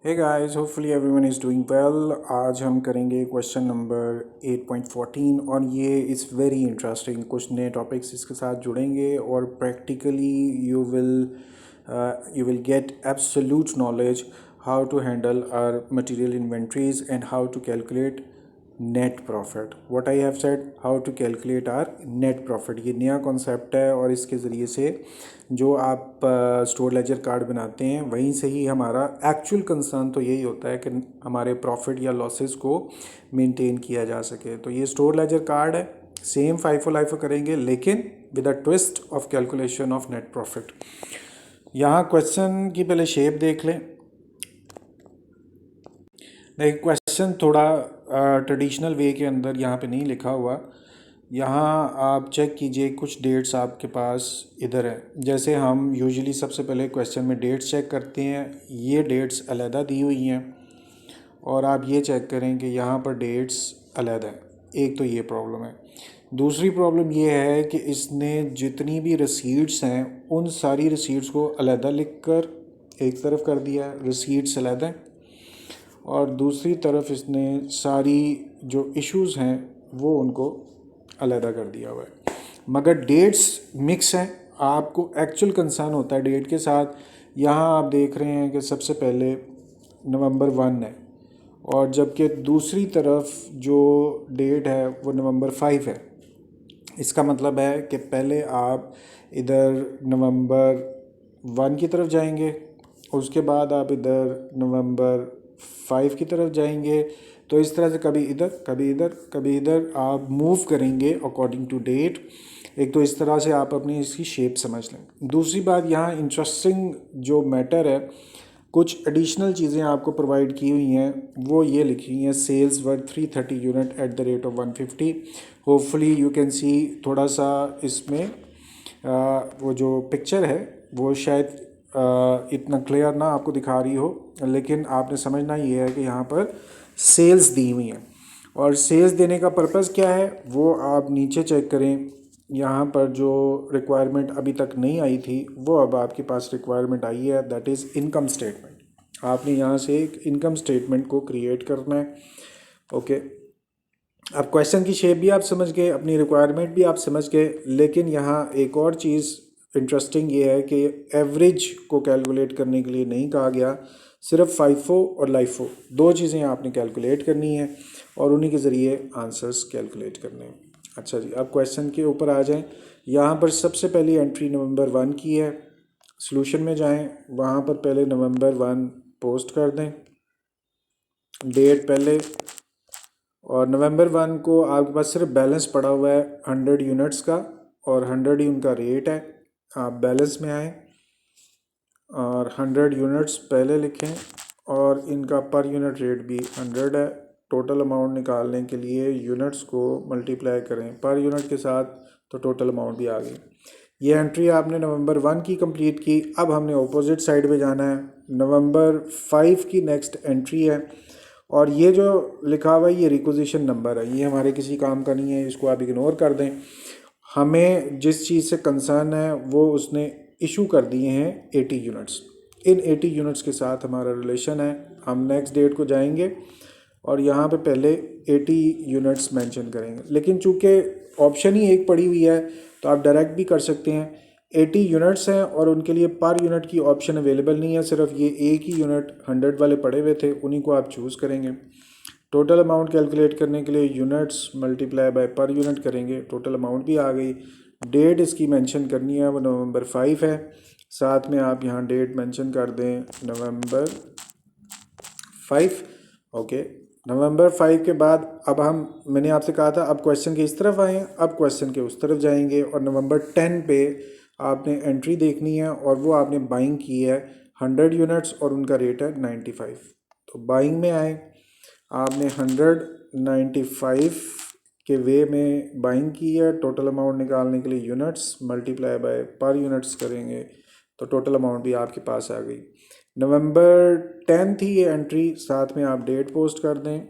Hey guys, hopefully everyone is doing well. आज हम करेंगे क्वेश्चन नंबर 8.14 और ये इज़ वेरी इंटरेस्टिंग। कुछ नए टॉपिक्स इसके साथ जुड़ेंगे और practically you will get absolute knowledge how to handle our material inventories and how to calculate net profit. What I have said, how to calculate our net profit. ये नया concept है और इसके ज़रिए से जो आप स्टोर लेजर कार्ड बनाते हैं वहीं से ही हमारा एक्चुअल कंसर्न तो यही होता है कि हमारे प्रॉफिट या लॉसेस को मेंटेन किया जा सके। तो ये स्टोर लेजर कार्ड है, सेम फाइफो लाइफो करेंगे लेकिन with a twist of calculation of net profit. यहाँ क्वेश्चन की पहले शेप देख लें। देखिए क्वेश्चन थोड़ा ट्रेडिशनल वे के अंदर यहाँ पे नहीं लिखा हुआ। यहाँ आप चेक कीजिए, कुछ डेट्स आपके पास इधर है। जैसे हम यूजुअली सबसे पहले क्वेश्चन में डेट्स चेक करते हैं, ये डेट्स अलहदा दी हुई हैं और आप ये चेक करें कि यहाँ पर डेट्स अलहदा है। एक तो ये प्रॉब्लम है। दूसरी प्रॉब्लम ये है कि इसने जितनी भी रसीट्स हैं उन सारी रसीट्स को अलहदा लिख कर एक तरफ कर दिया, रसीट्स अलहदा हैं, और दूसरी तरफ इसने सारी जो इश्यूज़ हैं वो उनको अलहदा कर दिया हुआ है। मगर डेट्स मिक्स हैं। आपको एक्चुअल कंसर्न होता है डेट के साथ। यहाँ आप देख रहे हैं कि सबसे पहले नवंबर 1 है और जबकि दूसरी तरफ जो डेट है वो नवंबर 5 है। इसका मतलब है कि पहले आप इधर नवंबर 1 की तरफ जाएंगे, उसके बाद आप इधर नवंबर 5 की तरफ जाएंगे। तो इस तरह से कभी इधर कभी इधर कभी इधर आप मूव करेंगे अकॉर्डिंग टू डेट। एक तो इस तरह से आप अपनी इसकी शेप समझ लें। दूसरी बात यहाँ इंटरेस्टिंग जो मैटर है, कुछ एडिशनल चीज़ें आपको प्रोवाइड की हुई हैं। वो ये लिखी हुई हैं, sales worth 330 unit at the rate of 150। Hopefully you can see थोड़ा सा इसमें वो जो पिक्चर है वो शायद इतना क्लियर ना आपको दिखा रही हो, लेकिन आपने समझना ये है कि यहाँ पर सेल्स दी हुई हैं। और सेल्स देने का पर्पज़ क्या है वो आप नीचे चेक करें। यहाँ पर जो रिक्वायरमेंट अभी तक नहीं आई थी वो अब आपके पास रिक्वायरमेंट आई है, दैट इज़ इनकम स्टेटमेंट। आपने यहाँ से एक इनकम स्टेटमेंट को क्रिएट करना है। ओके, अब क्वेश्चन की शेप भी आप समझ गए, अपनी रिक्वायरमेंट भी आप समझ गए, लेकिन यहाँ एक और चीज़ इंटरेस्टिंग ये है कि एवरेज को कैलकुलेट करने के लिए नहीं कहा गया। सिर्फ फाइफो और लाइफो दो चीज़ें आपने कैलकुलेट करनी है और उन्हीं के ज़रिए आंसर्स कैलकुलेट करने हैं। अच्छा जी, अब क्वेश्चन के ऊपर आ जाएं। यहाँ पर सबसे पहली एंट्री नवंबर 1 की है। सॉल्यूशन में जाएं, वहाँ पर पहले नवंबर 1 पोस्ट कर दें, डेट पहले, और नवंबर 1 को आपके पास सिर्फ बैलेंस पड़ा हुआ है 100 यूनिट्स का और 100 ही उनका रेट है। आप बैलेंस में आएँ और 100 यूनिट्स पहले लिखें और इनका पर यूनिट रेट भी 100 है। टोटल अमाउंट निकालने के लिए यूनिट्स को मल्टीप्लाई करें पर यूनिट के साथ, तो टोटल अमाउंट भी आ गई। ये एंट्री आपने नवंबर 1 की कंप्लीट की। अब हमने ऑपोजिट साइड पे जाना है, नवंबर 5 की नेक्स्ट एंट्री है और ये जो लिखा हुआ है ये रिक्विजिशन नंबर है, ये हमारे किसी काम का नहीं है, इसको आप इग्नोर कर दें। हमें जिस चीज़ से कंसर्न है वो उसने इशू कर दिए हैं 80 यूनिट्स। इन 80 यूनिट्स के साथ हमारा रिलेशन है। हम नेक्स्ट डेट को जाएंगे और यहाँ पे पहले 80 यूनिट्स मेंशन करेंगे, लेकिन चूँकि ऑप्शन ही एक पड़ी हुई है तो आप डायरेक्ट भी कर सकते हैं। 80 यूनिट्स हैं और उनके लिए पर यूनिट की ऑप्शन अवेलेबल नहीं है, सिर्फ ये एक ही यूनिट 100 वाले पड़े हुए थे, उन्हीं को आप चूज़ करेंगे। टोटल अमाउंट कैलकुलेट करने के लिए units multiply by per unit करेंगे, टोटल अमाउंट भी आ गई। डेट इसकी मेंशन करनी है, वो नवंबर 5 है। साथ में आप यहाँ डेट मेंशन कर दें नवंबर 5। ओके, नवंबर 5 के बाद अब मैंने आपसे कहा था अब क्वेश्चन के इस तरफ आए, अब क्वेश्चन के उस तरफ जाएंगे और नवंबर 10 पे आपने एंट्री देखनी है और वो आपने बाइंग की है 100 यूनिट्स और उनका रेट है 95। तो बाइंग में आए, आपने 195 के वे में बाइंग की है। टोटल अमाउंट निकालने के लिए यूनिट्स मल्टीप्लाई बाय पर यूनिट्स करेंगे तो टोटल अमाउंट भी आपके पास आ गई। नवंबर 10 थी ये एंट्री, साथ में आप डेट पोस्ट कर दें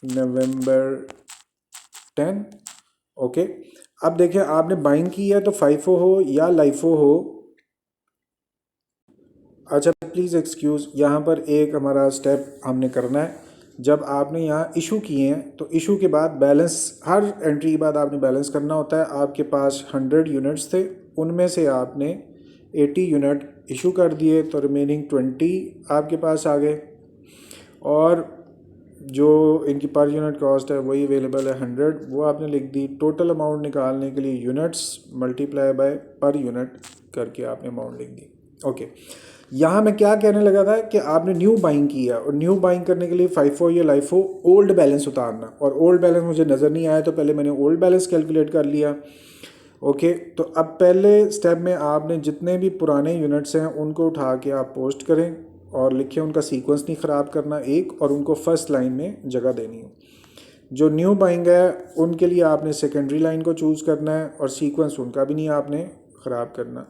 नवंबर 10। ओके, अब देखिए आपने बाइंग की है तो फाइफो हो या लाइफो हो, अच्छा प्लीज़ एक्सक्यूज़, यहाँ पर एक हमारा स्टेप हमने करना है। जब आपने यहाँ इशू किए हैं तो इशू के बाद बैलेंस, हर एंट्री के बाद आपने बैलेंस करना होता है। आपके पास 100 यूनिट्स थे, उनमें से आपने 80 यूनिट इशू कर दिए, तो रिमेनिंग 20 आपके पास आ गए। और जो इनकी पर यूनिट कॉस्ट है वही अवेलेबल है 100, वो आपने लिख दी। टोटल अमाउंट निकालने के लिए units multiply by per unit करके आपने अमाउंट लिख दी। ओके, यहाँ मैं क्या कहने लगा था कि आपने न्यू बाइंग की है, और न्यू बाइंग करने के लिए फाइफो या लाइफो ओल्ड बैलेंस उतारना, और ओल्ड बैलेंस मुझे नज़र नहीं आया तो पहले मैंने ओल्ड बैलेंस कैलकुलेट कर लिया। ओके, तो अब पहले स्टेप में आपने जितने भी पुराने यूनिट्स हैं उनको उठा के आप पोस्ट करें और लिखें, उनका सीक्वेंस नहीं ख़राब करना एक, और उनको फर्स्ट लाइन में जगह देनी है। जो न्यू बाइंग है उनके लिए आपने सेकेंडरी लाइन को चूज़ करना है, और सीक्वेंस उनका भी नहीं आपने ख़राब करना।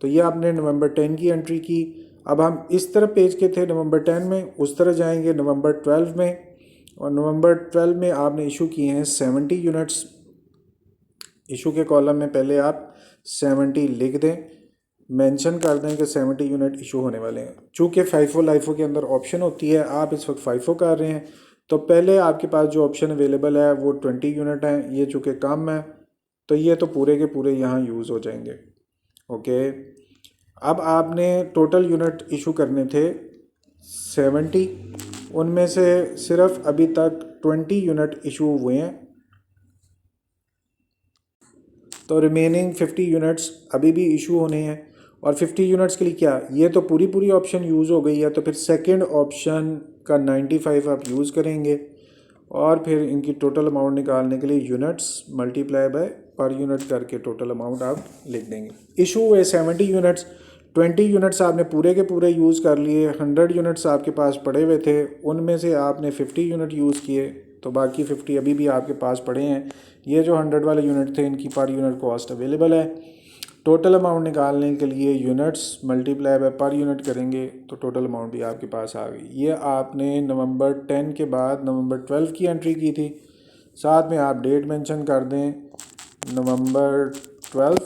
तो ये आपने नवंबर 10 की एंट्री की। अब हम इस तरफ पेज के थे नवंबर 10 में, उस तरह जाएंगे नवंबर 12 में, और नवंबर 12 में आपने इशू किए हैं 70 यूनिट्स। इशू के कॉलम में पहले आप 70 लिख दें, मेंशन कर दें कि 70 यूनिट इशू होने वाले हैं। चूँकि फाइफो लाइफो के अंदर ऑप्शन होती है, आप इस वक्त फाइफो कर रहे हैं, तो पहले आपके पास जो ऑप्शन अवेलेबल है वो 20 यूनिट हैं। ये चूँकि कम है तो ये तो पूरे के पूरे यहाँ यूज़ हो जाएंगे। ओके, अब आपने टोटल यूनिट इशू करने थे 70, उनमें से सिर्फ अभी तक 20 यूनिट इशू हुए हैं, तो रिमेनिंग 50 यूनिट्स अभी भी इशू होने हैं। और 50 यूनिट्स के लिए क्या, ये तो पूरी ऑप्शन यूज़ हो गई है, तो फिर सेकंड ऑप्शन का 95 आप यूज़ करेंगे, और फिर इनकी टोटल अमाउंट निकालने के लिए units multiply by per unit करके टोटल अमाउंट आप लिख देंगे। इशू हुए 70 यूनिट्स, 20 यूनिट्स आपने पूरे के पूरे यूज़ कर लिए, 100 यूनिट्स आपके पास पड़े हुए थे, उनमें से आपने 50 यूनिट यूज़ किए, तो बाकी 50 अभी भी आपके पास पड़े हैं। ये जो 100 वाले यूनिट थे इनकी पर यूनिट कॉस्ट अवेलेबल है। टोटल अमाउंट निकालने के लिए units multiply by per unit करेंगे, तो टोटल अमाउंट भी आपके पास आ गई। ये आपने नवंबर 10 के बाद नवंबर 12 की एंट्री की थी। साथ में आप डेट मेंशन कर दें नवंबर 12।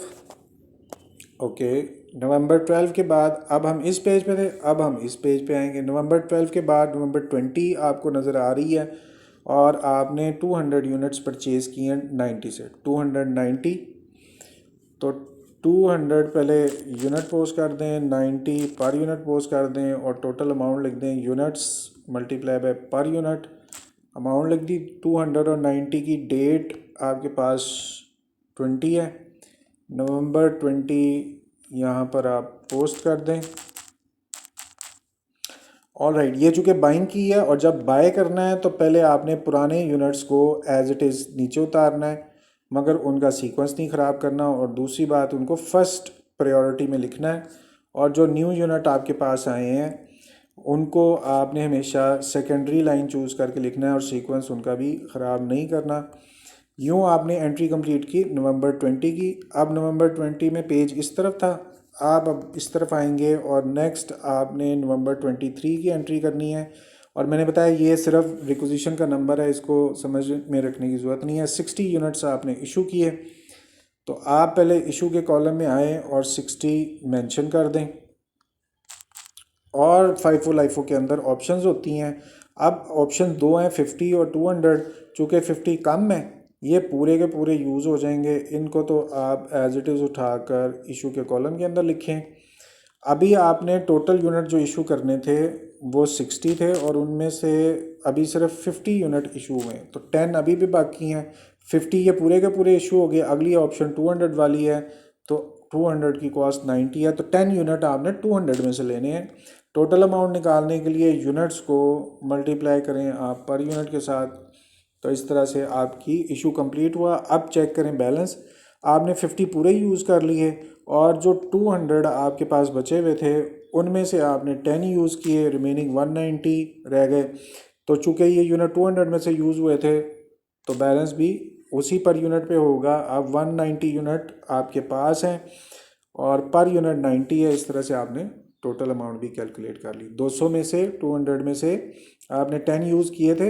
ओके, नवंबर 12 के बाद अब हम इस पेज पे थे, अब हम इस पेज पे आएंगे। नवंबर 12 के बाद नवंबर 20 आपको नज़र आ रही है, और आपने 200 यूनिट्स परचेज़ किए हैं 90 से 290। तो 200 पहले यूनिट पोस्ट कर दें, 90 पर यूनिट पोस्ट कर दें, और टोटल अमाउंट लिख दें units multiply by per unit. Amount लिख दी 200, और 90 की डेट आपके पास 20 है, नवंबर 20 यहाँ पर आप पोस्ट कर दें। ऑल राइट, ये चूँकि बाइंग की है, और जब बाय करना है तो पहले आपने पुराने यूनिट्स को एज इट इज़ नीचे उतारना है, मगर उनका सीक्वेंस नहीं ख़राब करना, और दूसरी बात उनको फर्स्ट प्रायोरिटी में लिखना है। और जो न्यू यूनिट आपके पास आए हैं उनको आपने हमेशा सेकेंडरी लाइन चूज़ करके लिखना है, और सीक्वेंस उनका भी ख़राब नहीं करना। यूँ आपने एंट्री कंप्लीट की नवंबर 20 की। अब नवंबर 20 में पेज इस तरफ था, आप अब इस तरफ आएंगे, और नेक्स्ट आपने नवंबर 23 की एंट्री करनी है। और मैंने बताया ये सिर्फ रिक्विजिशन का नंबर है, इसको समझ में रखने की ज़रूरत नहीं है। 60 यूनिट्स आपने इशू किए, तो आप पहले इशू के कॉलम में आएँ और 60 मेंशन कर दें। और फाइफो लाइफो के अंदर ऑप्शंस होती हैं। अब ऑप्शन दो हैं, 50 और 200। चूँकि 50 कम है, ये पूरे के पूरे यूज़ हो जाएंगे, इनको तो आप एज इट इज़ उठाकर इशू के कॉलम के अंदर लिखें। अभी आपने टोटल यूनिट जो इशू करने थे वो 60 थे, और उनमें से अभी सिर्फ 50 यूनिट इशू हुए हैं, तो 10 अभी भी बाकी हैं। 50 ये पूरे के पूरे इशू हो गए। अगली ऑप्शन 200 वाली है, तो 200 की कॉस्ट 90 है, तो 10 यूनिट आपने 200 में से लेने हैं। टोटल अमाउंट निकालने के लिए यूनिट्स को मल्टीप्लाई करें आप पर यूनिट के साथ, तो इस तरह से आपकी इशू कंप्लीट हुआ। अब चेक करें बैलेंस, आपने 50 पूरे यूज़ कर लिए, और जो 200 आपके पास बचे हुए थे उनमें से आपने 10 यूज़ किए, रिमेनिंग 190 रह गए। तो चूँकि ये यूनिट 200 में से यूज़ हुए थे, तो बैलेंस भी उसी पर यूनिट पे होगा। अब 190 यूनिट आपके पास हैं, और पर यूनिट 90 है। इस तरह से आपने टोटल अमाउंट भी कैलकुलेट कर ली। 200 में से 200 में से आपने 10 यूज़ किए थे,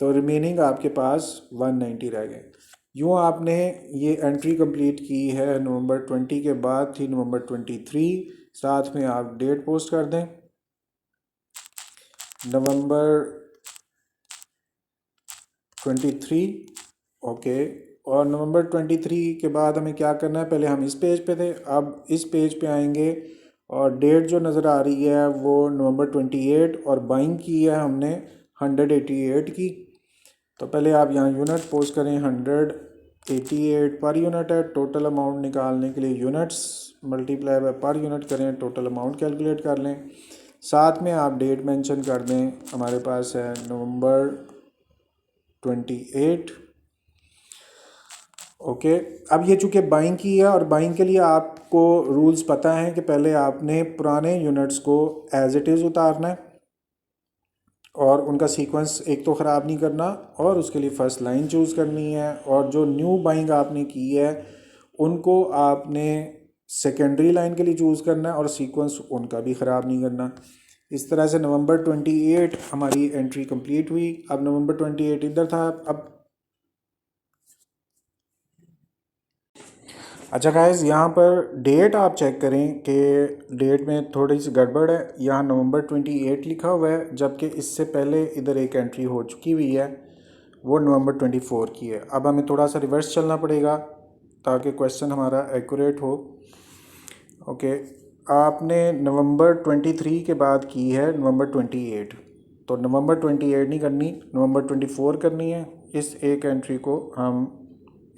तो रिमेनिंग आपके पास 190 रह गए। यूँ आपने ये एंट्री कंप्लीट की है। नवंबर 20 के बाद थी नवंबर 23, साथ में आप डेट पोस्ट कर दें नवंबर 23। ओके, और नवंबर 23 के बाद हमें क्या करना है, पहले हम इस पेज पे थे, अब इस पेज पे आएंगे और डेट जो नज़र आ रही है वो नवंबर 28 और बाइंग की है हमने 188 की। तो पहले आप यहाँ यूनिट पोस्ट करें, 188 पर यूनिट है। टोटल अमाउंट निकालने के लिए units multiply by per unit करें, टोटल अमाउंट कैलकुलेट कर लें। साथ में आप डेट मेंशन कर दें, हमारे पास है नवंबर 28। ओके, अब ये चूँकि बाइंग की है और बाइंग के लिए आपको रूल्स पता हैं कि पहले आपने पुराने यूनिट्स को एज इट इज़ उतारना है और उनका सीक्वेंस एक तो ख़राब नहीं करना, और उसके लिए फ़र्स्ट लाइन चूज़ करनी है, और जो न्यू बाइंग आपने की है उनको आपने सेकेंडरी लाइन के लिए चूज़ करना है और सीक्वेंस उनका भी ख़राब नहीं करना। इस तरह से नवंबर 28 हमारी एंट्री कंप्लीट हुई। अब नवंबर 28 इधर था। अब अच्छा गाइस, यहाँ पर डेट आप चेक करें कि डेट में थोड़ी सी गड़बड़ है। यहाँ नवंबर 28 लिखा हुआ है, जबकि इससे पहले इधर एक एंट्री हो चुकी हुई है, वो नवंबर 24 की है। अब हमें थोड़ा सा रिवर्स चलना पड़ेगा ताकि क्वेश्चन हमारा एक्यूरेट हो। ओके, आपने नवंबर 23 के बाद की है नवंबर 28, तो नवंबर 28 नहीं करनी, नवंबर 24 करनी है। इस एक एंट्री को हम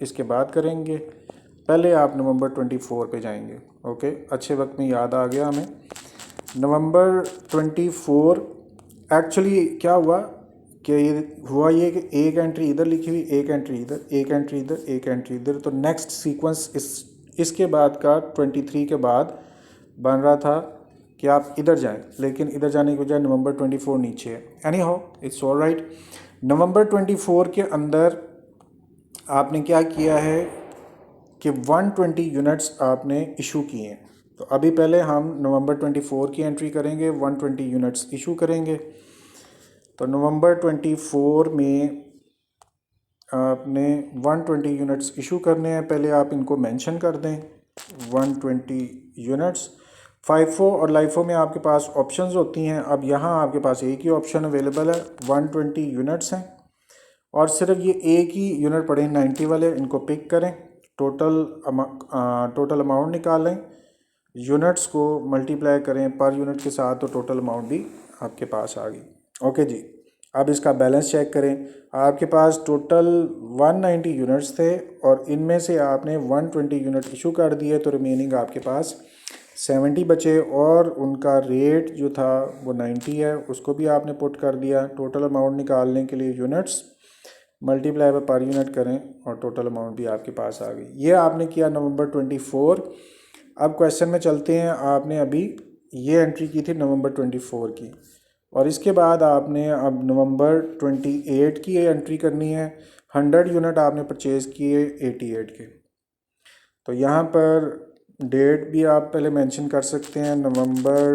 इसके बाद करेंगे। पहले आप नवंबर 24 पे जाएंगे। ओके, अच्छे वक्त में याद आ गया हमें। नवंबर 24 एक्चुअली क्या हुआ कि ये कि एक एंट्री इधर लिखी हुई, एक एंट्री इधर, एक एंट्री इधर, एक एंट्री इधर, तो नेक्स्ट सीक्वेंस इसके बाद का 23 के बाद बन रहा था कि आप इधर जाएं, लेकिन इधर जाने के बजाय नवंबर 24 नीचे है। Anyhow it's all right. नवंबर 24 के अंदर आपने क्या किया है कि 120 यूनिट्स आपने इशू किए हैं। तो अभी पहले हम नवंबर 24 की एंट्री करेंगे, 120 यूनिट्स इशू करेंगे। तो नवंबर 24 में आपने 120 यूनिट्स इशू करने हैं। पहले आप इनको मेंशन कर दें 120 यूनिट्स। फाइफो और लाइफो में आपके पास ऑप्शंस होती हैं। अब यहाँ आपके पास एक ही ऑप्शन अवेलेबल है, 120 यूनिट्स हैं और सिर्फ ये एक ही यूनिट पड़े हैं 90 वाले, इनको पिक करें, टोटल अमाउंट निकालें, यूनिट्स को मल्टीप्लाई करें पर यूनिट के साथ, तो टोटल अमाउंट भी आपके पास आ गई। ओके जी, अब इसका बैलेंस चेक करें। आपके पास टोटल 190 यूनिट्स थे और इनमें से आपने 120 यूनिट इशू कर दिए, तो रिमेनिंग आपके पास 70 बचे और उनका रेट जो था वो 90 है, उसको भी आपने पुट कर दिया। टोटल अमाउंट निकालने के लिए units multiply by per unit करें और टोटल अमाउंट भी आपके पास आ गई। ये आपने किया नवंबर 24। अब क्वेश्चन में चलते हैं। आपने अभी ये एंट्री की थी नवंबर 24 की, और इसके बाद आपने अब नवंबर 28 की एंट्री करनी है। 100 यूनिट आपने परचेज़ किए 88 के। तो यहाँ पर डेट भी आप पहले मेंशन कर सकते हैं, नवंबर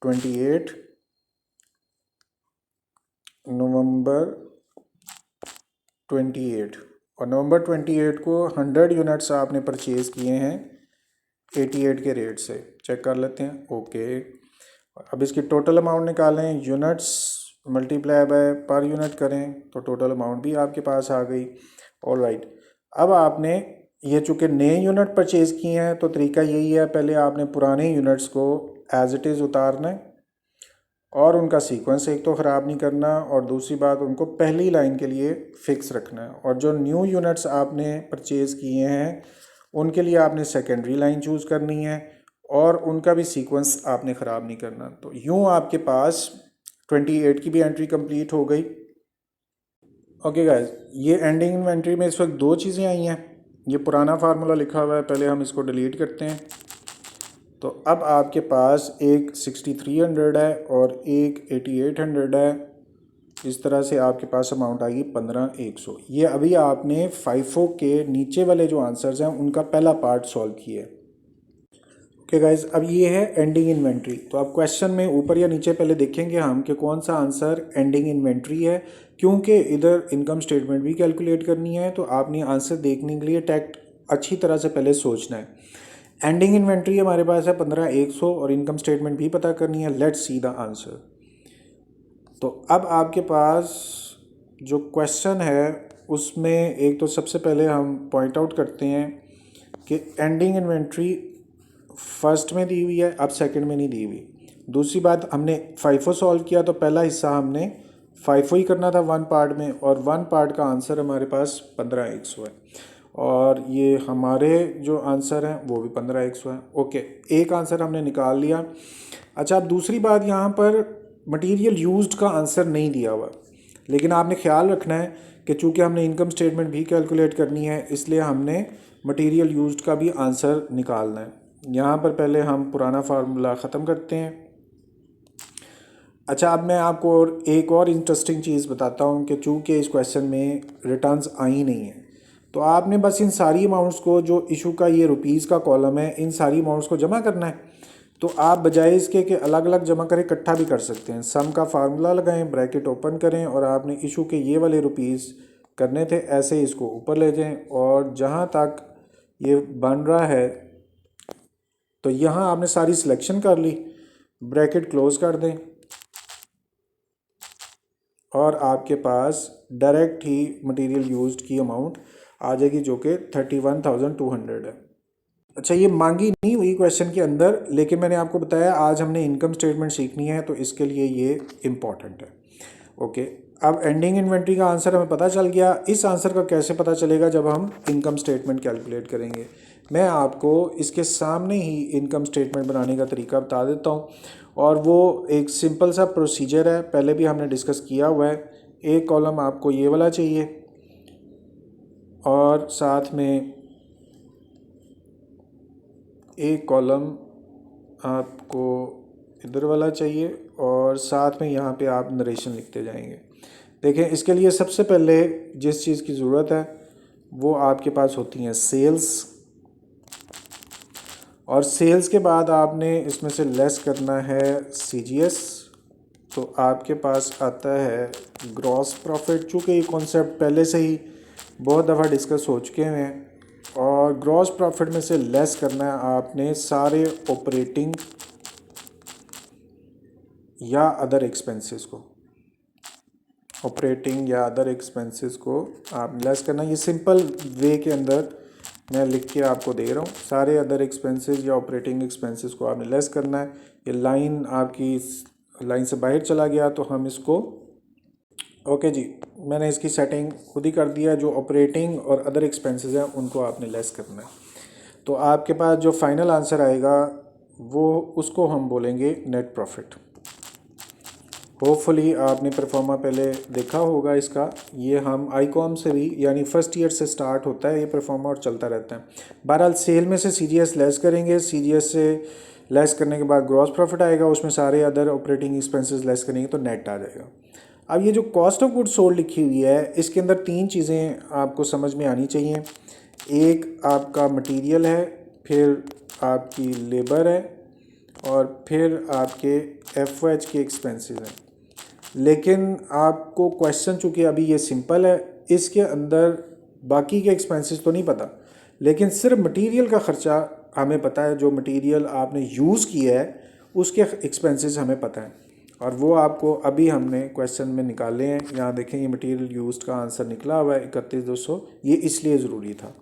28, नवंबर 28, और नवंबर 28 को 100 यूनिट्स आपने परचेज़ किए हैं 88 के रेट से। चेक कर लेते हैं। ओके, अब इसकी टोटल अमाउंट निकालें, units multiply by per unit करें, तो टोटल अमाउंट भी आपके पास आ गई। ऑल राइट, अब आपने ये चूँकि नए यूनिट परचेज़ किए हैं तो तरीका यही है, पहले आपने पुराने यूनिट्स को एज इट इज़ उतारना है और उनका सीक्वेंस एक तो ख़राब नहीं करना, और दूसरी बात उनको पहली लाइन के लिए फ़िक्स रखना है। और जो न्यू यूनिट्स आपने परचेज़ किए हैं उनके लिए आपने सेकेंडरी लाइन चूज़ करनी है और उनका भी सीक्वेंस आपने ख़राब नहीं करना। तो यूँ आपके पास 28 की भी एंट्री कंप्लीट हो गई। ओके गाइस, ये एंडिंग इन्वेंट्री में इस वक्त दो चीज़ें आई हैं। ये पुराना फार्मूला लिखा हुआ है, पहले हम इसको डिलीट करते हैं। तो अब आपके पास एक 6300 है और एक 8800 है। इस तरह से आपके पास अमाउंट आएगी 15100। ये अभी आपने फाइफो के नीचे वाले जो आंसर्स हैं उनका पहला पार्ट सॉल्व किया है। ओके गाइज, अब ये है एंडिंग इन्वेंट्री। तो अब क्वेश्चन में ऊपर या नीचे पहले देखेंगे हम कि कौन सा आंसर एंडिंग इन्वेंट्री है, क्योंकि इधर इनकम स्टेटमेंट भी कैलकुलेट करनी है। तो आपने आंसर देखने के लिए टैक्ट अच्छी तरह से पहले सोचना है। एंडिंग इन्वेंट्री हमारे पास है 15,100 और इनकम स्टेटमेंट भी पता करनी है। Let's see the answer. तो अब आपके पास जो क्वेश्चन है उसमें एक तो सबसे पहले हम पॉइंट आउट करते हैं कि एंडिंग इन्वेंट्री फर्स्ट में दी हुई है, अब सेकंड में नहीं दी हुई। दूसरी बात, हमने फाइफो सॉल्व किया तो पहला हिस्सा हमने फाइफो ही करना था वन पार्ट में, और वन पार्ट का आंसर हमारे पास 15,100 है, और ये हमारे जो आंसर हैं वो भी 15,100 है। ओके, एक आंसर हमने निकाल लिया। अच्छा, अब दूसरी बात, यहाँ पर मटेरियल यूज्ड का आंसर नहीं दिया हुआ, लेकिन आपने ख्याल रखना है कि चूँकि हमने इनकम स्टेटमेंट भी कैलकुलेट करनी है, इसलिए हमने मटेरियल यूज्ड का भी आंसर निकालना है। यहाँ पर पहले हम पुराना फार्मूला ख़त्म करते हैं। अच्छा, अब मैं आपको एक और इंटरेस्टिंग चीज़ बताता हूँ कि चूँकि इस क्वेश्चन में रिटर्न्स आई नहीं है, तो आपने बस इन सारी अमाउंट्स को, जो इशू का ये रुपीज़ का कॉलम है, इन सारी अमाउंट्स को जमा करना है। तो आप बजाय इसके कि अलग अलग जमा करें, इकट्ठा भी कर सकते हैं। सम का फार्मूला लगाएं, ब्रैकेट ओपन करें, और आपने इशू के ये वाले रुपीज़ करने थे, ऐसे ही इसको ऊपर ले जाएं, और जहाँ तक ये बन रहा है तो यहाँ आपने सारी सिलेक्शन कर ली, ब्रैकेट क्लोज कर दें, और आपके पास डायरेक्ट ही मटेरियल यूज्ड की अमाउंट आ जाएगी, जो कि 31,200 है। अच्छा, ये मांगी नहीं हुई क्वेश्चन के अंदर, लेकिन मैंने आपको बताया आज हमने इनकम स्टेटमेंट सीखनी है, तो इसके लिए ये इम्पॉर्टेंट है। ओके, अब एंडिंग इन्वेंट्री का आंसर हमें पता चल गया। इस आंसर का कैसे पता चलेगा? जब हम इनकम स्टेटमेंट कैलकुलेट करेंगे। मैं आपको इसके सामने ही इनकम स्टेटमेंट बनाने का तरीका बता देता हूँ, और वो एक सिंपल सा प्रोसीजर है, पहले भी हमने डिस्कस किया हुआ है। एक कॉलम आपको ये वाला चाहिए, और साथ में एक कॉलम आपको इधर वाला चाहिए, और साथ में यहाँ पे आप नरेशन लिखते जाएंगे। देखें, इसके लिए सबसे पहले जिस चीज़ की ज़रूरत है वो आपके पास होती हैं सेल्स, और सेल्स के बाद आपने इसमें से लेस करना है सीजीएस, तो आपके पास आता है ग्रॉस प्रॉफिट। चूँकि ये कॉन्सेप्ट पहले से ही बहुत दफ़ा डिस्कस हो चुके हैं, और ग्रॉस प्रॉफिट में से लेस करना है आपने सारे ऑपरेटिंग या अदर एक्सपेंसेस को। ऑपरेटिंग या अदर एक्सपेंसेस को आप लेस करना। ये सिंपल वे के अंदर मैं लिख के आपको दे रहा हूँ। सारे अदर एक्सपेंसेस या ऑपरेटिंग एक्सपेंसेस को आपने लेस करना है। ये लाइन आपकी लाइन से बाहर चला गया, तो हम इसको, ओके जी, मैंने इसकी सेटिंग खुद ही कर दिया। जो ऑपरेटिंग और अदर एक्सपेंसेस हैं उनको आपने लेस करना है। तो आपके पास जो फाइनल आंसर आएगा वो, उसको हम बोलेंगे नेट प्रॉफिट। होपफुली आपने परफॉर्मा पहले देखा होगा इसका। ये हम आईकॉम से भी, यानी फर्स्ट ईयर से स्टार्ट होता है ये परफॉर्मा, और चलता रहता है। बहरहाल सेल में से सीजीएस लेस करेंगे, सीजीएस से लेस करने के बाद ग्रॉस प्रॉफिट आएगा, उसमें सारे अदर ऑपरेटिंग एक्सपेंसेस लेस करेंगे तो नेट आ जाएगा। अब ये जो कॉस्ट ऑफ गुड्स सोल्ड लिखी हुई है, इसके अंदर तीन चीज़ें आपको समझ में आनी चाहिए। एक आपका मटेरियल है, फिर आपकी लेबर है, और फिर आपके एफओएच के एक्सपेंसेस हैं। लेकिन आपको क्वेश्चन, चूँकि अभी ये सिंपल है, इसके अंदर बाकी के एक्सपेंसेस तो नहीं पता, लेकिन सिर्फ मटेरियल का ख़र्चा हमें पता है। जो मटेरियल आपने यूज़ किया है उसके एक्सपेंसेस हमें पता है, और वो आपको अभी हमने क्वेश्चन में निकाले हैं। यहाँ देखें, ये मटेरियल यूज्ड का आंसर निकला हुआ है 31,200। ये इसलिए ज़रूरी था।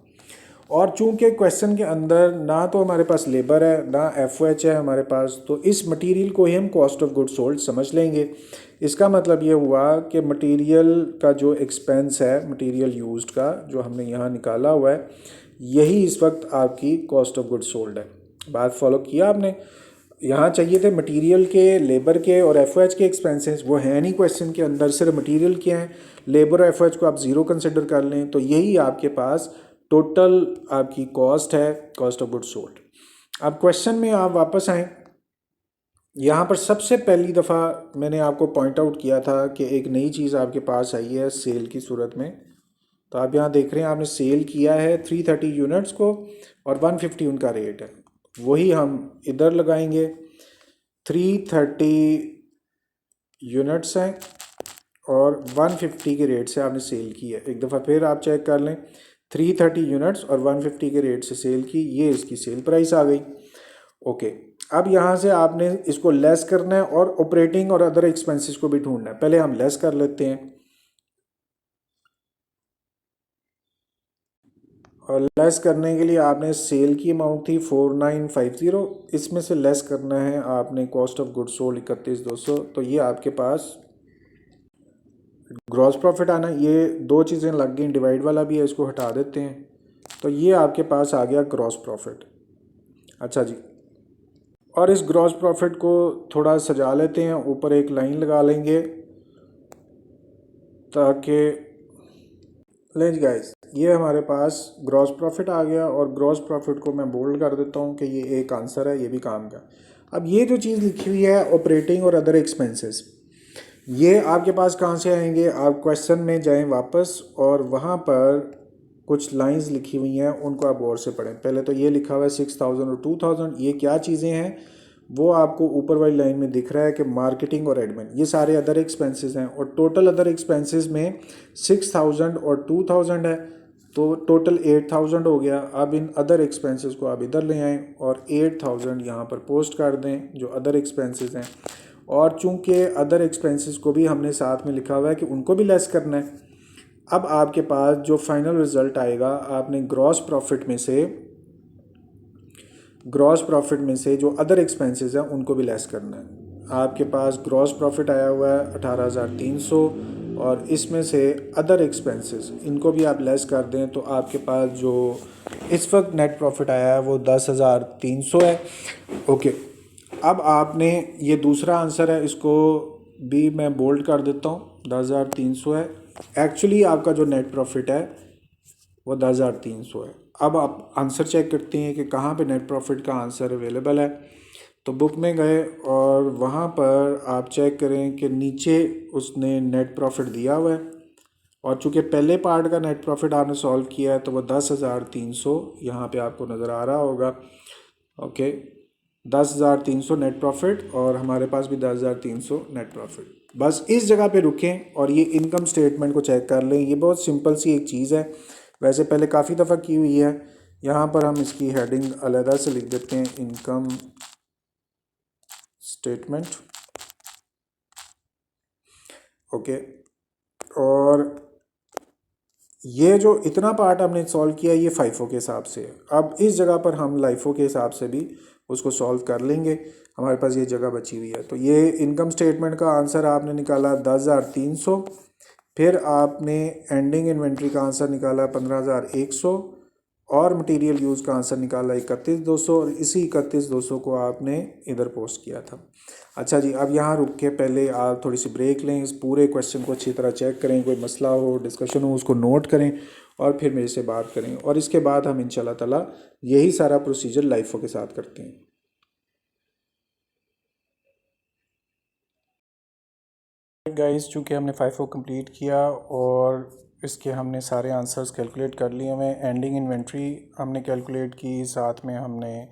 और चूंकि क्वेश्चन के अंदर ना तो हमारे पास लेबर है ना एफओएच है हमारे पास, तो इस मटेरियल को ही हम कॉस्ट ऑफ गुड्स सोल्ड समझ लेंगे। इसका मतलब ये हुआ कि मटेरियल का जो एक्सपेंस है, मटेरियल यूज्ड का जो हमने यहाँ निकाला हुआ है, यही इस वक्त आपकी कॉस्ट ऑफ गुड्स सोल्ड है। बात फॉलो किया आपने? यहाँ चाहिए थे मटेरियल के, लेबर के और एफओएच के एक्सपेंसेस, वो है नहीं क्वेश्चन के अंदर। सिर्फ मटेरियल के हैं, लेबर और एफओएच को आप ज़ीरो कंसिडर कर लें, तो यही आपके पास टोटल आपकी कॉस्ट है, कॉस्ट ऑफ गुड्स सोल्ड। अब क्वेश्चन में आप वापस आएँ। यहाँ पर सबसे पहली दफ़ा मैंने आपको पॉइंट आउट किया था कि एक नई चीज़ आपके पास आई है सेल की सूरत में। तो आप यहाँ देख रहे हैं, आपने सेल किया है 330 यूनिट्स को, और 150 उनका रेट है। वही हम इधर लगाएंगे। 330 यूनिट्स हैं और 150 के रेट से आपने सेल की है। एक दफ़ा फिर आप चेक कर लें, 330 यूनिट्स और 150 के रेट से सेल की, ये इसकी सेल प्राइस आ गई। ओके, अब यहाँ से आपने इसको लेस करना है और ऑपरेटिंग और अदर एक्सपेंसेस को भी ढूंढना है। पहले हम लेस कर लेते हैं, और लेस करने के लिए आपने सेल की अमाउंट थी 4950, इसमें से लेस करना है आपने कॉस्ट ऑफ गुड्स सोल्ड 31200, तो ये आपके पास ग्रॉस प्रॉफिट आना। ये दो चीज़ें लग गई, डिवाइड वाला भी है, इसको हटा देते हैं, तो ये आपके पास आ गया ग्रॉस प्रॉफिट। अच्छा जी, और इस ग्रॉस प्रॉफिट को थोड़ा सजा लेते हैं, ऊपर एक लाइन लगा लेंगे ताकि लेंज गाइस, ये हमारे पास ग्रॉस प्रॉफिट आ गया, और ग्रॉस प्रॉफिट को मैं बोल्ड कर देता हूँ कि ये एक आंसर है, ये भी काम का। अब ये जो चीज़ लिखी हुई है ऑपरेटिंग और अदर एक्सपेंसेस, ये आपके पास कहाँ से आएंगे? आप क्वेश्चन में जाएं वापस, और वहाँ पर कुछ लाइंस लिखी हुई हैं, उनको आप गौर से पढ़ें। पहले तो ये लिखा हुआ है 6000 और 2000, ये क्या चीज़ें हैं वो आपको ऊपर वाली लाइन में दिख रहा है कि मार्केटिंग और एडमिन, ये सारे अदर एक्सपेंसेस हैं, और टोटल अदर एक्सपेंसेस में 6000 और 2000 है, तो टोटल 8000 हो गया। अब इन अदर एक्सपेंसेस को आप इधर ले आएँ और 8000 यहाँ पर पोस्ट कर दें जो अदर एक्सपेंसेस हैं, और चूंकि अदर एक्सपेंसेस को भी हमने साथ में लिखा हुआ है कि उनको भी लेस करना है। अब आपके पास जो फाइनल रिज़ल्ट आएगा, आपने ग्रॉस प्रॉफिट में से जो अदर एक्सपेंसेस हैं उनको भी लेस करना है। आपके पास ग्रॉस प्रॉफिट आया हुआ है 18300, और इसमें से अदर एक्सपेंसेस इनको भी आप लेस कर दें, तो आपके पास जो इस वक्त नेट प्रॉफिट आया है वो 10300 है। ओके, अब आपने ये दूसरा आंसर है, इसको भी मैं बोल्ड कर देता हूँ, 10300 है। एक्चुअली आपका जो नेट प्रॉफिट है वो 10300 है। अब आप आंसर चेक करते हैं कि कहाँ पे नेट प्रॉफिट का आंसर अवेलेबल है। तो बुक में गए और वहाँ पर आप चेक करें कि नीचे उसने नेट प्रॉफिट दिया हुआ है, और चूँकि पहले पार्ट का नेट प्रॉफिट आपने सॉल्व किया है तो वो 10300 यहाँ पे आपको नज़र आ रहा होगा। ओके, 10300 नेट प्रॉफिट, और हमारे पास भी 10300 नेट प्रॉफिट। बस इस जगह पे रुकें और ये इनकम स्टेटमेंट को चेक कर लें। ये बहुत सिंपल सी एक चीज़ है, वैसे पहले काफ़ी दफ़ा की हुई है। यहाँ पर हम इसकी हेडिंग अलहदा से लिख देते हैं, इनकम स्टेटमेंट। ओके, और ये जो इतना पार्ट हमने सॉल्व किया ये फाइफो के हिसाब से है। अब इस जगह पर हम लाइफो के हिसाब से भी उसको सॉल्व कर लेंगे, हमारे पास ये जगह बची हुई है। तो ये इनकम स्टेटमेंट का आंसर आपने निकाला 10300, फिर आपने एंडिंग इन्वेंट्री का आंसर निकाला 15100, और मटेरियल यूज़ का आंसर निकाला 31200, और इसी 31200 को आपने इधर पोस्ट किया था। अच्छा जी, अब यहाँ रुक के पहले आप थोड़ी सी ब्रेक लें, इस पूरे क्वेश्चन को अच्छी तरह चेक करें, कोई मसला हो, डिस्कशन हो, उसको नोट करें, और फिर मेरे से बात करें, और इसके बाद हम इंशाल्लाह ताला यही सारा प्रोसीजर लाइफो के साथ करते हैं। गाइस, चूँकि हमने फाइफो कंप्लीट किया और इसके हमने सारे आंसर्स कैलकुलेट कर लिए हुए, एंडिंग इन्वेंट्री हमने कैलकुलेट की, साथ में हमने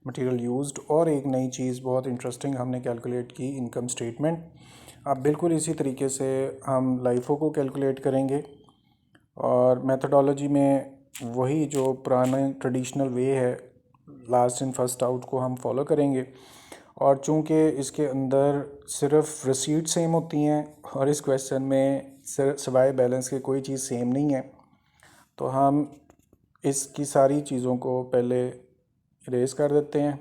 मटेरियल यूज्ड, और एक नई चीज़ बहुत इंटरेस्टिंग हमने कैलकुलेट की, इनकम स्टेटमेंट। अब बिल्कुल इसी तरीके से हम लाइफो को कैलकुलेट करेंगे, और मेथडोलॉजी में वही जो पुराना ट्रेडिशनल वे है, लास्ट इन फर्स्ट आउट को हम फॉलो करेंगे। और चूंकि इसके अंदर सिर्फ रसीट सेम होती हैं, और इस क्वेश्चन में सिवाय बैलेंस के कोई चीज़ सेम नहीं है, तो हम इसकी सारी चीज़ों को पहले इरेज कर देते हैं,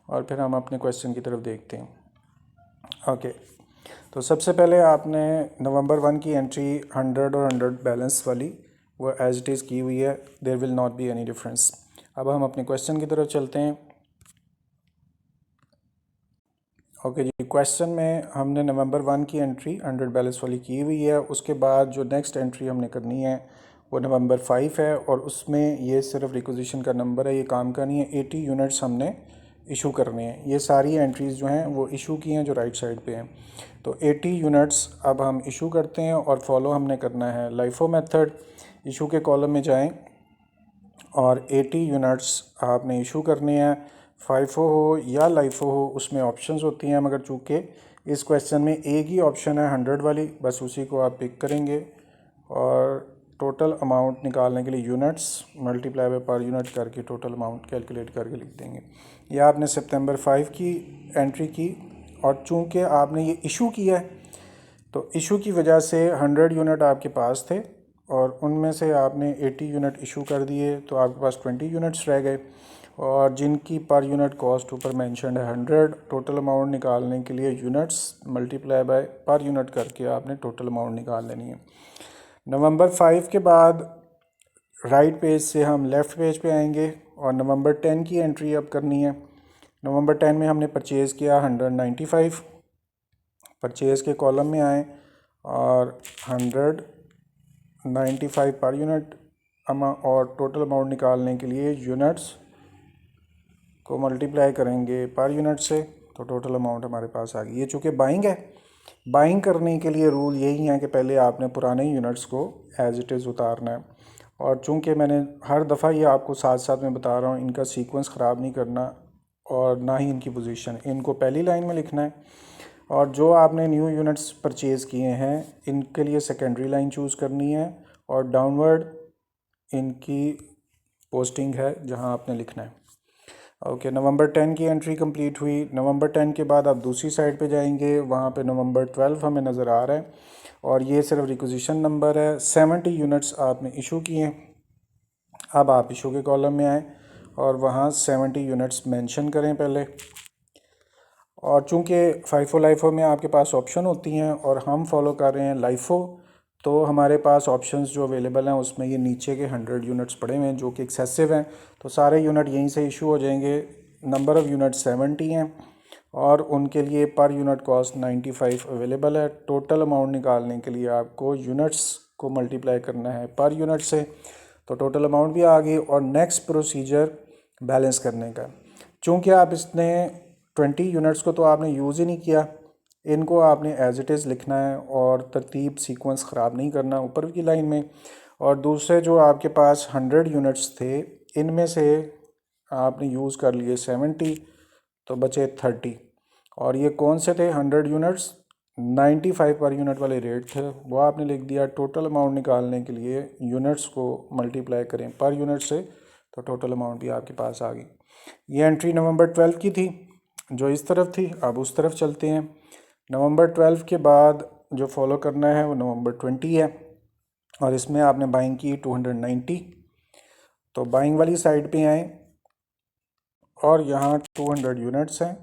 और फिर हम अपने क्वेश्चन की तरफ देखते हैं। ओके, तो सबसे पहले आपने नवंबर 1 की एंट्री 100 और 100 बैलेंस वाली वो एज इट इज़ की हुई है, there will not be any difference. अब हम अपने क्वेश्चन की तरफ चलते हैं। ओके जी, क्वेश्चन में हमने नवंबर 1 की एंट्री 100 बैलेंस वाली की हुई है। उसके बाद जो नेक्स्ट एंट्री हमने करनी है वो नवंबर 5 है, और उसमें ये सिर्फ रिक्विजिशन का नंबर है, ये काम का नहीं है। 80 यूनिट्स हमने इशू करने हैं। ये सारी एंट्रीज़ जो हैं वो इशू की हैं, जो राइट साइड पे हैं। तो 80 यूनिट्स अब हम इशू करते हैं, और फॉलो हमने करना है लाइफो मेथड। इशू के कॉलम में जाएं और 80 यूनिट्स आपने इशू करने हैं। फाइफो हो या लाइफो हो, उसमें ऑप्शंस होती हैं, मगर चूँकि इस क्वेश्चन में एक ही ऑप्शन है 100 वाली, बस उसी को आप पिक करेंगे और टोटल अमाउंट निकालने के लिए units multiply by per unit करके टोटल अमाउंट कैलकुलेट करके लिख देंगे। ये आपने सितंबर 5 की एंट्री की, और चूंकि आपने ये इशू किया है तो इशू की वजह से 100 यूनिट आपके पास थे और उनमें से आपने 80 यूनिट इशू कर दिए, तो आपके पास 20 यूनिट्स रह गए, और जिनकी पर यूनिट कॉस्ट ऊपर मेंशन्ड है 100। टोटल अमाउंट निकालने के लिए units multiply by per unit करके आपने टोटल अमाउंट निकाल लेनी है। नवंबर 5 के बाद राइट पेज से हम लेफ़्ट पेज पे आएंगे और नवंबर 10 की एंट्री अब करनी है। नवंबर 10 में हमने परचेज़ किया 195, परचेज़ के कॉलम में आए और 195 पर यूनिट और टोटल अमाउंट निकालने के लिए यूनिट्स को मल्टीप्लाई करेंगे पर यूनिट से, तो टोटल अमाउंट हमारे पास आ गई। ये चूँकि बाइंग है, बाइंग करने के लिए रूल यही है कि पहले आपने पुराने यूनिट्स को एज इट इज़ उतारना है, और चूँकि मैंने हर दफ़ा ये आपको साथ साथ में बता रहा हूँ, इनका सीक्वेंस ख़राब नहीं करना और ना ही इनकी पोजीशन, इनको पहली लाइन में लिखना है। और जो आपने न्यू यूनिट्स परचेज़ किए हैं इनके लिए सेकेंडरी लाइन चूज़ करनी है, और डाउनवर्ड इनकी पोस्टिंग है जहां आपने लिखना है। ओके, नवंबर 10 की एंट्री कंप्लीट हुई। नवंबर 10 के बाद आप दूसरी साइड पे जाएंगे, वहाँ पे नवंबर 12 हमें नज़र आ रहा है, और ये सिर्फ रिक्विजिशन नंबर है। 70 यूनिट्स आपने इशू किए। अब आप इशू के कॉलम में आए और वहाँ 70 यूनिट्स मेंशन करें पहले। और चूँकि फाइफो लाइफो में आपके पास ऑप्शन होती हैं और हम फॉलो कर रहे हैं लाइफो, तो हमारे पास ऑप्शंस जो अवेलेबल हैं उसमें ये नीचे के 100 यूनिट्स पड़े हुए हैं जो कि एक्सेसिव हैं, तो सारे यूनिट यहीं से इशू हो जाएंगे। नंबर ऑफ़ यूनिट 70 हैं और उनके लिए पर यूनिट कॉस्ट 95 अवेलेबल है। टोटल अमाउंट निकालने के लिए आपको यूनिट्स को मल्टीप्लाई करना है पर यूनिट से, तो टोटल अमाउंट भी आ गई। और नेक्स्ट प्रोसीजर बैलेंस करने का, चूँकि आप इसने 20 यूनिट्स को तो आपने यूज़ ही नहीं किया, इनको आपने एज इट इज़ लिखना है और तरतीब सीक्वेंस ख़राब नहीं करना ऊपर की लाइन में। और दूसरे जो आपके पास 100 यूनिट्स थे इनमें से आपने यूज़ कर लिए 70, तो बचे 30। और ये कौन से थे 100 यूनिट्स? 95 पर यूनिट वाले रेट थे, वो आपने लिख दिया। टोटल अमाउंट निकालने के लिए यूनिट्स को मल्टीप्लाई करें पर यूनिट से, तो टोटल अमाउंट भी आपके पास आ गई। ये एंट्री नवंबर 12 की थी जो इस तरफ थी। अब उस तरफ चलते हैं। नवंबर 12 के बाद जो फॉलो करना है वो नवंबर 20 है, और इसमें आपने बाइंग की 290। तो बाइंग वाली साइड पे आए और यहाँ 200 यूनिट्स हैं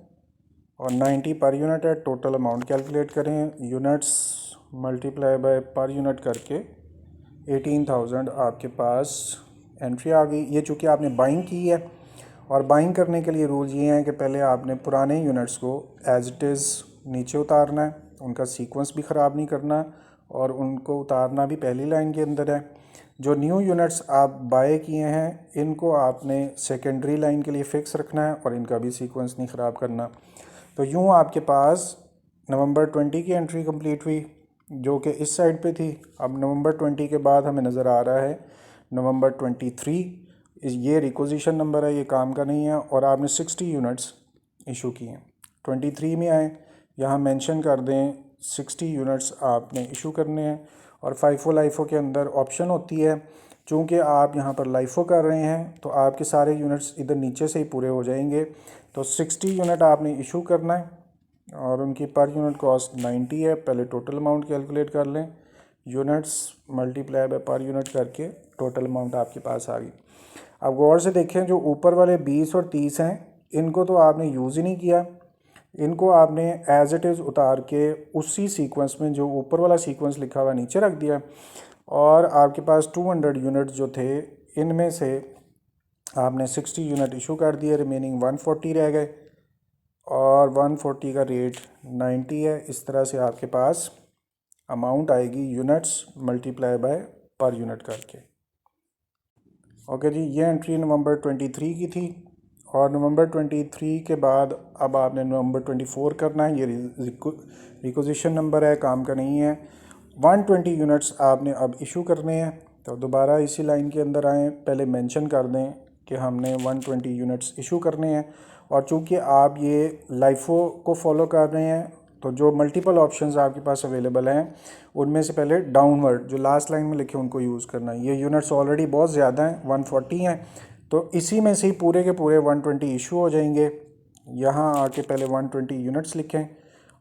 और 90 पर यूनिट है। टोटल अमाउंट कैलकुलेट करें, units multiply by per unit करके 18,000 आपके पास एंट्री आ गई। ये चूँकि आपने बाइंग की है, और बाइंग करने के लिए रूल ये हैं कि पहले आपने पुराने यूनिट्स को एज इट इज़ नीचे उतारना है, उनका सीक्वेंस भी ख़राब नहीं करना, और उनको उतारना भी पहली लाइन के अंदर है। जो न्यू यूनिट्स आप बाय किए हैं इनको आपने सेकेंडरी लाइन के लिए फ़िक्स रखना है और इनका भी सीक्वेंस नहीं ख़राब करना। तो यूँ आपके पास नवंबर 20 की एंट्री कंप्लीट हुई जो कि इस साइड पे थी। अब नवंबर 20 के बाद हमें नज़र आ रहा है नवंबर 23। ये रिक्विजिशन नंबर है, ये काम का नहीं है, और आपने 60 यूनिट्स इशू किए हैं। 23 में आए, यहाँ मेंशन कर दें 60 यूनिट्स आपने इशू करने हैं। और फाइफो लाइफो के अंदर ऑप्शन होती है, चूँकि आप यहाँ पर लाइफो कर रहे हैं तो आपके सारे यूनिट्स इधर नीचे से ही पूरे हो जाएंगे। तो 60 यूनिट आपने इशू करना है और उनकी पर यूनिट कॉस्ट 90 है। पहले टोटल अमाउंट कैलकुलेट कर लें, units multiply by per unit करके टोटल अमाउंट आपके पास आ गई। अब गौर से देखें, जो ऊपर वाले 20 और 30 हैं इनको तो आपने यूज़ ही नहीं किया, इनको आपने एज इट इज़ उतार के उसी सीक्वेंस में जो ऊपर वाला सीक्वेंस लिखा हुआ नीचे रख दिया। और आपके पास 200 यूनिट जो थे इनमें से आपने 60 यूनिट इशू कर दिए, रिमेनिंग 140 रह गए, और 140 का रेट 90 है। इस तरह से आपके पास अमाउंट आएगी units multiply by per unit करके। ओके जी, ये एंट्री नवंबर 23 की थी। और नवंबर 23 के बाद अब आपने नवंबर 24 करना है। ये रिक्विजिशन नंबर है, काम का नहीं है। 120 यूनिट्स आपने अब इशू करने हैं। तो दोबारा इसी लाइन के अंदर आएँ, पहले मेंशन कर दें कि हमने 120 यूनिट्स इशू करने हैं। और चूँकि आप ये लाइफो को फॉलो कर रहे हैं तो जो मल्टीपल ऑप्शंस आपके पास अवेलेबल हैं उनमें से पहले डाउनवर्ड जो लास्ट लाइन में लिखे उनको यूज़ करना है। ये यूनिट्स ऑलरेडी बहुत ज़्यादा हैं, 140 हैं, तो इसी में से ही पूरे के पूरे 120 इशू हो जाएंगे। यहाँ आके पहले 120 यूनिट्स लिखें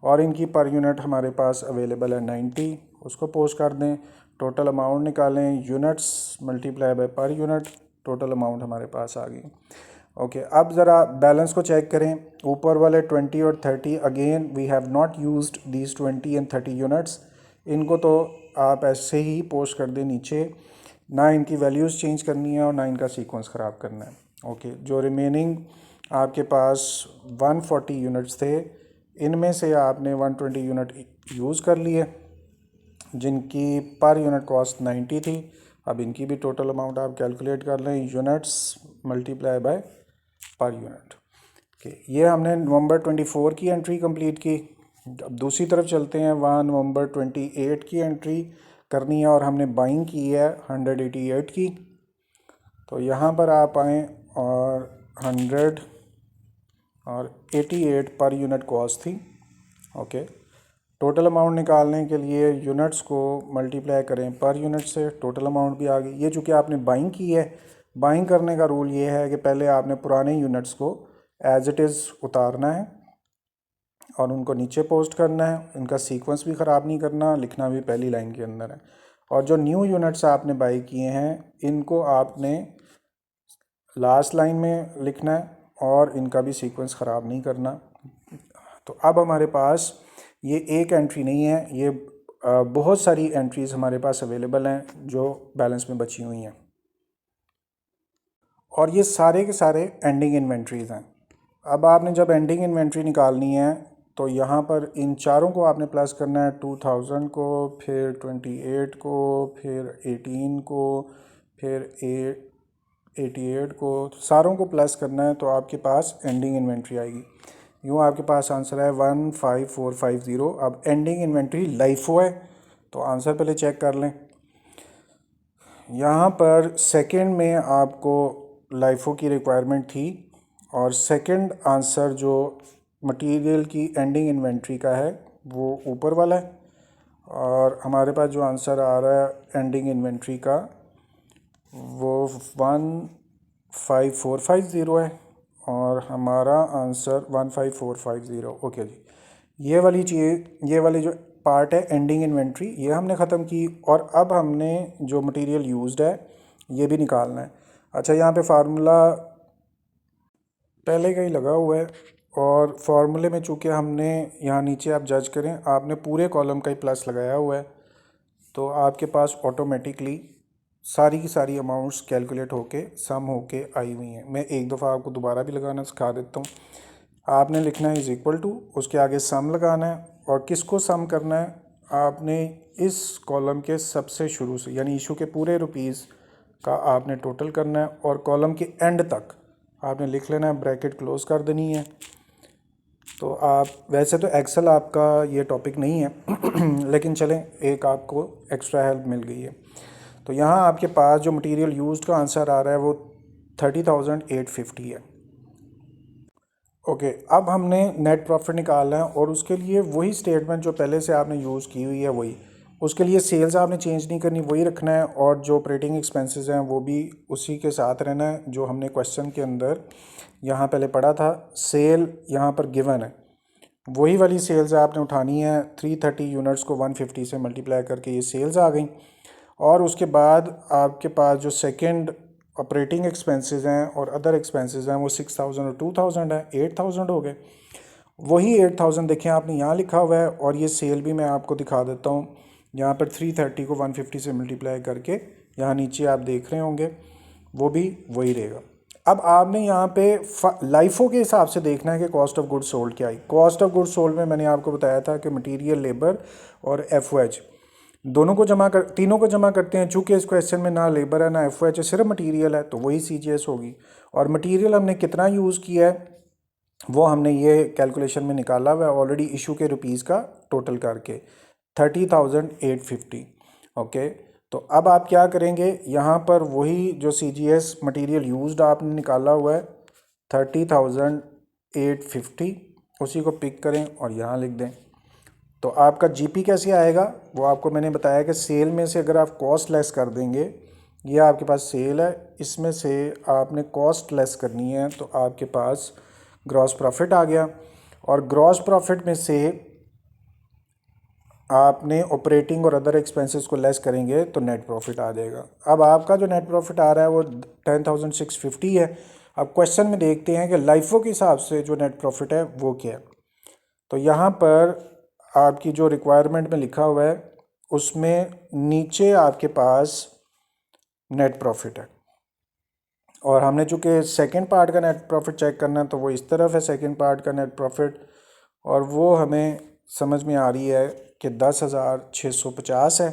और इनकी पर यूनिट हमारे पास अवेलेबल है 90, उसको पोस्ट कर दें। टोटल अमाउंट निकालें, units multiply by per unit, total amount हमारे पास आ गई। ओके, अब ज़रा बैलेंस को चेक करें। ऊपर वाले 20 और 30 again we have not used these 20 and 30 units. इनको तो आप ऐसे ही पोस्ट कर दें नीचे, ना इनकी वैल्यूज़ चेंज करनी है और ना इनका सीक्वेंस ख़राब करना है। ओके, जो रिमेनिंग आपके पास 140 यूनिट्स थे, इनमें से आपने 120 यूनिट यूज़ कर लिए जिनकी पर यूनिट कॉस्ट 90 थी। अब इनकी भी टोटल अमाउंट आप कैलकुलेट कर लें, units multiply by per unit. Okay, ये हमने नवंबर 24 की एंट्री कंप्लीट की। अब दूसरी तरफ चलते हैं, वहाँ नवंबर 28 की एंट्री करनी है और हमने बाइंग की है 188 की। तो यहाँ पर आप आएँ और 100 और 88 पर यूनिट कॉस्ट थी। ओके, टोटल अमाउंट निकालने के लिए यूनिट्स को मल्टीप्लाई करें पर यूनिट से, टोटल अमाउंट भी आ गई। ये चूँकि आपने बाइंग की है, बाइंग करने का रूल ये है कि पहले आपने पुराने यूनिट्स को एज इट इज़ उतारना है और उनको नीचे पोस्ट करना है। इनका सीक्वेंस भी ख़राब नहीं करना, लिखना भी पहली लाइन के अंदर है। और जो न्यू यूनिट्स आपने बाई किए हैं इनको आपने लास्ट लाइन में लिखना है और इनका भी सीक्वेंस ख़राब नहीं करना। तो अब हमारे पास ये एक एंट्री नहीं है, ये बहुत सारी एंट्रीज़ हमारे पास अवेलेबल हैं जो बैलेंस में बची हुई हैं और ये सारे के सारे एंडिंग इन्वेंट्रीज़ हैं। अब आपने जब एंडिंग इन्वेंट्री निकालनी है तो यहाँ पर इन चारों को आपने प्लस करना है, 2000 को, फिर 28 को, फिर 18 को, फिर 88 को, सारों को प्लस करना है तो आपके पास एंडिंग इन्वेंट्री आएगी। यूँ आपके पास आंसर है 15450। अब एंडिंग इन्वेंट्री लाइफो है तो आंसर पहले चेक कर लें। यहाँ पर सेकंड में आपको लाइफो की रिक्वायरमेंट थी और सेकंड आंसर जो मटेरियल की एंडिंग इन्वेंट्री का है वो ऊपर वाला है और हमारे पास जो आंसर आ रहा है एंडिंग इन्वेंट्री का वो 15450 है और हमारा आंसर 15450। ओके जी, ये वाली चीज़, ये वाली जो पार्ट है एंडिंग इन्वेंट्री, ये हमने ख़त्म की और अब हमने जो मटेरियल यूज्ड है ये भी निकालना है। अच्छा, यहाँ पे फार्मूला पहले का ही लगा हुआ है और फार्मूले में चूँकि हमने यहाँ नीचे आप जज करें, आपने पूरे कॉलम का ही प्लस लगाया हुआ है तो आपके पास ऑटोमेटिकली सारी की सारी अमाउंट्स कैलकुलेट होके सम होके आई हुई हैं। मैं एक दफ़ा आपको दोबारा भी लगाना सिखा देता हूँ। आपने लिखना है इज़ इक्वल टू, उसके आगे सम लगाना है और किसको सम करना है, आपने इस कॉलम के सबसे शुरू से यानी इशू के पूरे रुपीज़ का आपने टोटल करना है और कॉलम के एंड तक आपने लिख लेना है, ब्रैकेट क्लोज कर देनी है। तो आप वैसे तो एक्सेल आपका ये टॉपिक नहीं है लेकिन चलें एक आपको एक्स्ट्रा हेल्प मिल गई है। तो यहाँ आपके पास जो मटेरियल यूज्ड का आंसर आ रहा है वो 30,850 है। ओके, अब हमने नेट प्रॉफिट निकालना है और उसके लिए वही स्टेटमेंट जो पहले से आपने यूज़ की हुई है वही, उसके लिए सेल्स आपने चेंज नहीं करनी, वही रखना है और जो ऑपरेटिंग एक्सपेंसेस हैं वो भी उसी के साथ रहना है जो हमने क्वेश्चन के अंदर यहाँ पहले पढ़ा था। सेल यहाँ पर गिवन है, वही वाली सेल्स आपने उठानी है। 330 यूनिट्स को 150 से मल्टीप्लाई करके ये सेल्स आ गई और उसके बाद आपके पास जो सेकंड ऑपरेटिंग एक्सपेंसेस हैं और अदर एक्सपेंसेस हैं वो 6000 और 2000 है, 8000 हो गए। वही 8000 देखें आपने यहाँ लिखा हुआ है और ये सेल भी मैं आपको दिखा देता हूँ। यहाँ पर 330 को 150 से मल्टीप्लाई करके यहाँ नीचे आप देख रहे होंगे वो भी वही रहेगा। अब आपने यहाँ पे लाइफो के हिसाब से देखना है कि कॉस्ट ऑफ गुड्स सोल्ड क्या आई। कॉस्ट ऑफ गुड्स सोल्ड में मैंने आपको बताया था कि मटेरियल, लेबर और एफओएच दोनों को जमा कर, तीनों को जमा करते हैं। चूँकि इस क्वेश्चन में ना लेबर है ना एफओएच है, सिर्फ मटेरियल है तो वही सीजीएस होगी। और मटेरियल हमने कितना यूज़ किया है वो हमने ये कैलकुलेशन में निकाला हुआ है ऑलरेडी इशू के रुपीज़ का टोटल करके 30,850। ओके, तो अब आप क्या करेंगे, यहाँ पर वही जो सीजीएस मटेरियल यूज्ड आपने निकाला हुआ है 30,850 उसी को पिक करें और यहाँ लिख दें। तो आपका जीपी कैसे आएगा वो आपको मैंने बताया कि सेल में से अगर आप कॉस्ट लेस कर देंगे, ये आपके पास सेल है, इसमें से आपने कॉस्ट लेस करनी है तो आपके पास ग्रॉस प्रॉफिट आ गया, और ग्रॉस प्रॉफिट में से आपने ऑपरेटिंग और अदर एक्सपेंसेस को लेस करेंगे तो नेट प्रॉफिट आ जाएगा। अब आपका जो नेट प्रॉफिट आ रहा है वो 10,650 है। अब क्वेश्चन में देखते हैं कि लाइफो के हिसाब से जो नेट प्रॉफिट है वो क्या है। तो यहाँ पर आपकी जो रिक्वायरमेंट में लिखा हुआ है उसमें नीचे आपके पास नेट प्रॉफिट है, और हमने चूँकि सेकंड पार्ट का नेट प्रॉफिट चेक करना है तो वो इस तरफ है सेकंड पार्ट का नेट प्रॉफिट, और वो हमें समझ में आ रही है कि 10,650 है,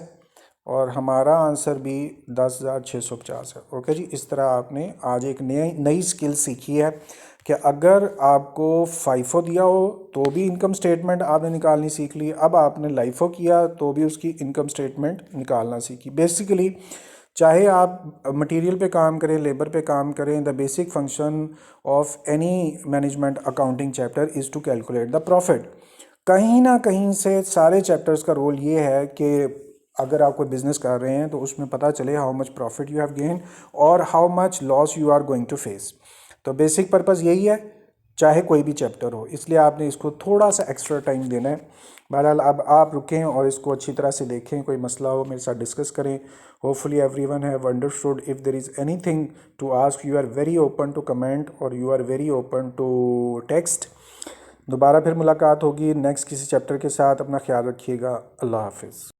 और हमारा आंसर भी 10,650 है। ओके जी, इस तरह आपने आज एक नई स्किल सीखी है कि अगर आपको फाइफो दिया हो तो भी इनकम स्टेटमेंट आपने निकालनी सीख ली, अब आपने लाइफो किया तो भी उसकी इनकम स्टेटमेंट निकालना सीखी। बेसिकली चाहे आप मटेरियल पे काम करें, लेबर पे काम करें, the basic function of any management accounting chapter is to calculate the profit. कहीं ना कहीं से सारे चैप्टर्स का रोल ये है कि अगर आप कोई बिजनेस कर रहे हैं तो उसमें पता चले how much profit you have gain और how much loss you are going to face. तो बेसिक पर्पस यही है चाहे कोई भी चैप्टर हो, इसलिए आपने इसको थोड़ा सा एक्स्ट्रा टाइम देना है। बहरहाल अब आप रुकें और इसको अच्छी तरह से देखें, कोई मसला हो मेरे साथ डिस्कस करें। Hopefully everyone have understood. If there is anything to ask you are very open to comment और you are very open to text. दोबारा फिर मुलाकात होगी नेक्स्ट किसी चैप्टर के साथ। अपना ख्याल रखिएगा। अल्लाह हाफिज़।